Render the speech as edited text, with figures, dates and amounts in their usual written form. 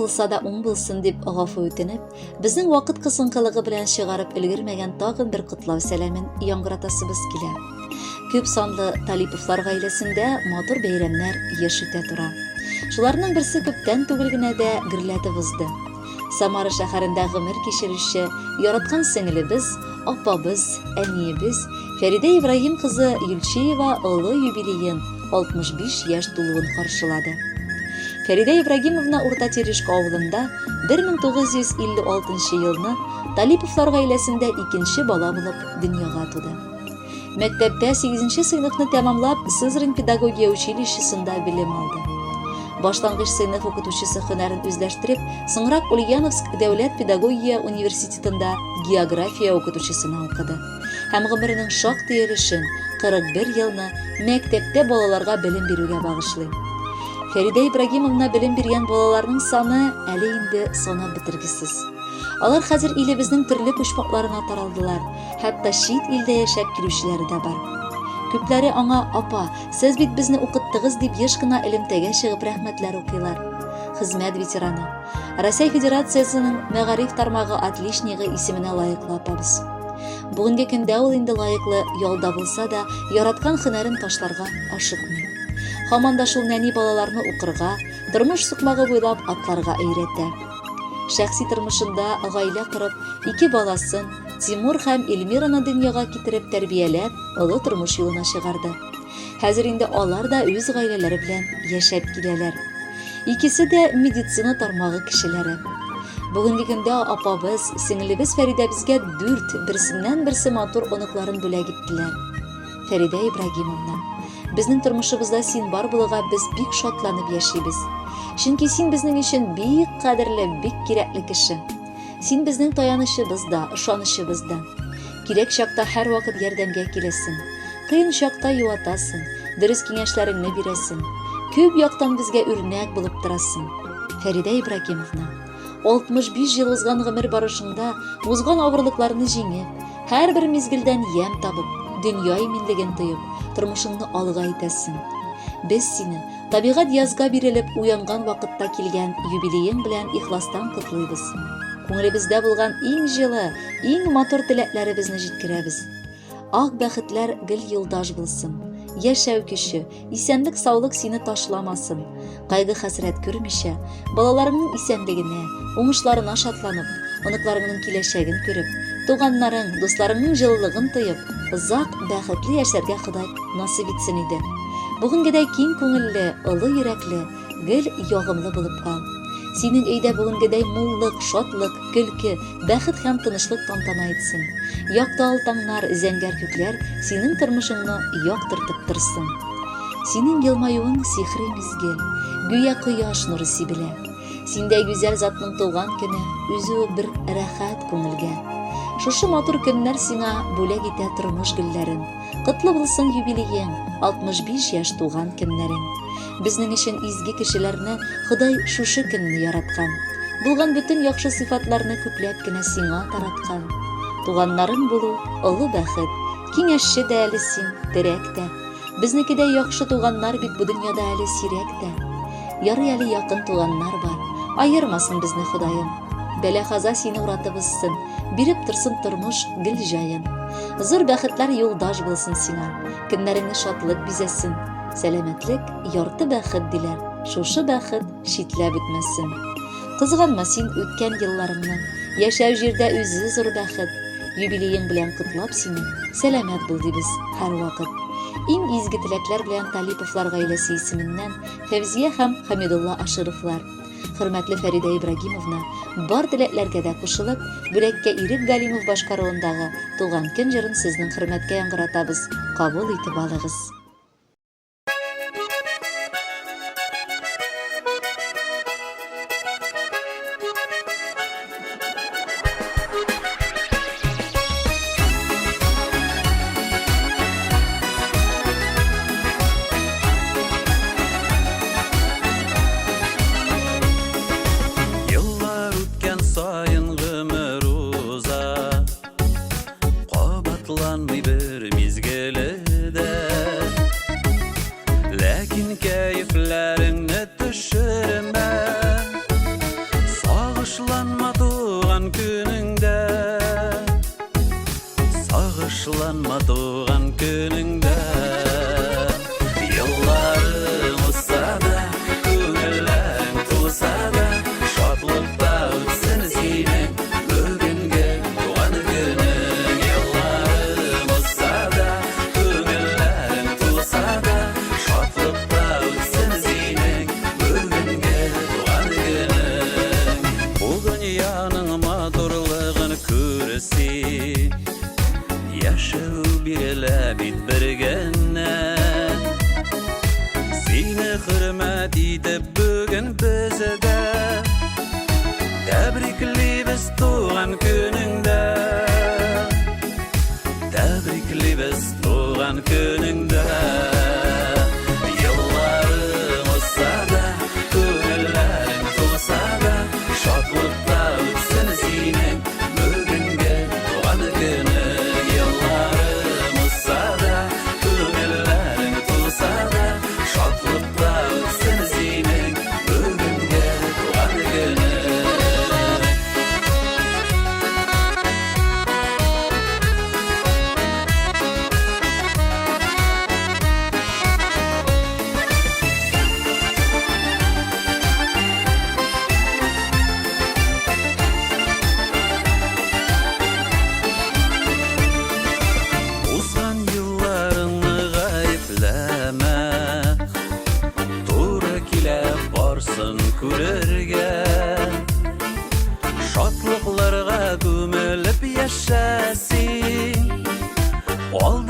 булса да уң булсын дип гафу үтенеп, безнең вакыт кысынкылыгы белән чыгарып өлгермәгән тагын бер котлау сәламен яңгыратасыбыз килә. Күп санлы Талиповлар гаиләсендә матур бәйрәмнәр яшь үтә тора. Шуларның берсе күптән түгел генә дә гөрләтеп узды. Самара шәһәрендә гомер кичерүче яраткан сеңлебез, апабыз, әниебез Фәридә Ибраһим кызы Юлчиева олы юбилеен 65 яшь тулуын каршылады. Фәридә Ибрагимовна Урта Терешка авылында 1956 елны Талиповлар гаиләсендә икенче бала булып дөньяга туды. Мәктәптә 8нче сыйныфны тәмамлап, Сызрань педагогия училищесында белем алды. Башлангыч сыйныф укытучысы һөнәрен үзләштереп, соңрак Ульяновск дәүләт педагогия университетында география укытучысына укыды. Һәм гомеренең шактый өлешен 41 елны мәктәптә балаларга белем бирүгә багышлый. Фәридә Ибрагимовна белем биргән балаларның саны әле инде санап бетергесез. Алар хәзер илебезнең төрле почмакларына таралдылар, хәтта чит илдә яшәп килүчеләре дә бар. Күпләре аңа "Апа, сез бит безне укыттыгыз" дип еш кына элемтәгә чыгып рәхмәтләр укыйлар. Хезмәт ветераны, Россия Федерациясенең мәгариф тармагы отличнигы исеменә лаеклы апабыз. Бүгенге көндә ул инде лаеклы ялда булса да, яраткан һөнәрен ташларга ашыкмый. Һаман да шул нәни балаларны укырга, тормыш сукмагы буйлап атларга өйрәтә. Шәхси тормышында гаилә корып, 2 баласын, Тимур һәм Эльмираны дөньяга китереп тәрбияләп, олы тормыш юлына чыгарды. Хәзер инде алар да үз гаиләләре белән яшәп киләләр. Икесе дә медицина тармагы кешеләре. Бүгенге көндә апабыз, сеңлебез Фәридә безгә 4 берсеннән-берсе матур оныкларын бүләк иттеләр. Фәридә Ибрагимовна, безнең тормышыбызда син бар булуга без бик шатланып яшибез. Чөнки син безнең өчен бик кадерле, бик кирәкле кеше. Син безнең таянычыбызда, ышанычыбызда. Кирәк чакта һәр вакыт ярдәмгә киләсең. Кыен чакта юатасың, дөрес киңәшләреңне бирәсең. Күп яктан безгә үрнәк булып торасың. Фәридә Ибрагимовна, 65 ел узган гомер барышында узган авырлыкларны җиңеп, һәрбер мизгелдән ям табып, дөнья иминлеген тоеп, тормышыңны алга итәсең. Без сине табигать язга бирелеп уянган вакытта килгән юбилеең белән ихластан котлыйбыз. Күңелебездә булган иң җылы, иң матур теләкләребезне җиткерәбез. Ак бәхетләр гел юлдаш булсын. Яшәү көче, исәнлек, саулык сине ташламасын. Кайгы хәсрәт күрмичә, балаларыңның исәнлегенә, уңышларына шатланып, оныкларыңның киләчәген күреп, туганнарың, дусларыңның җылылыгын тоеп, озак бәхетле яшәргә Ходай насыйп итсен иде. Бүгенгедәй киң күңелле, олы йөрәкле, гел ягымлы булып кал. Синең өйдә бүгенгедәй муллык, шатлык, көлке, бәхет һәм тынычлык тантана итсен. Яктал таңнар, зәңгәр күкләр синең тормышыңны яктыртып торсын. Синең елмаюың сихри мизгел, гүя кояш нуры сибелә. Синдәй гүзәл затның туган көне үзе бер рәхәт күңелгә. Шушы матур көннәр сиңа бүләк итә тормыш гөлләрен. Котлы булсын юбилеең, 65 яшь туган көннәрең. Безнең өчен изге кешеләрне Ходай шушы көнне яраткан. Булган бөтен яхшы сыйфатларны күпләп кенә сиңа тараткан. Туганнарың булу олы бәхет, киңәшче дә әле син, терәк тә. Безнекедә яхшы туганнар бит бу дөньяда әле сирәк тә. Ярый әле якын туганнар бар, айырмасын безне Ходаем. Бәлә-каза сине уратып узсын, биреп торсын тормыш гел җаен. Зур бәхетләр юлдаш булсын сиңа, көннәреңне шатлык бизәсен. Сәламәтлек ярты бәхет диләр, шушы бәхет читләп бетмәсен. Кызганма син үткән елларыңны, яшәү җирдә үзе зур бәхет. Юбилеең белән котлап сине, сәламәт бул дибез һәр вакыт. Иң изге теләкләр белән Талиповлар гаиләсе исеменнән Фәвзия һәм Хәмидулла Ашыровлар. Хөрмәтле Фәридә Ибрагимовна, бар теләкләргә дә кушылып, бүләккә Ирек Галимов башкаруындагы туган көн җырын сезнең хөрмәткә яңгыратабыз. Кабул итеп алыгыз. Айланма туған күніңді. Yıllarım olsa da, көңілің толса да, шатлықта өтсін сенің бүгінгі туған күнің. Yıllarım olsa da, көңілің толса да, шатлықта өтсін сенің бүгінгі туған күнің. Бұл дүнияның матурлығын көрсек, яшәү бирелә бит бергәнә. Сине хөрмәт итеп бүген бездә, тәбриклибез туган күнеңдә. Тәбриклибез туган күнеңдә. Елларың узса да, күңелләрең тулса да, шатлыкта үтсен синең бүгенге туган күнең. Елларың узса да, күңелләрең тулса да, шатлыкта үтсен синең бүгенге туган күнең. Узган елларыңны гаепләмә, туры килә барсын күрергә. Шатлыкларга күмелеп яшәсин, алда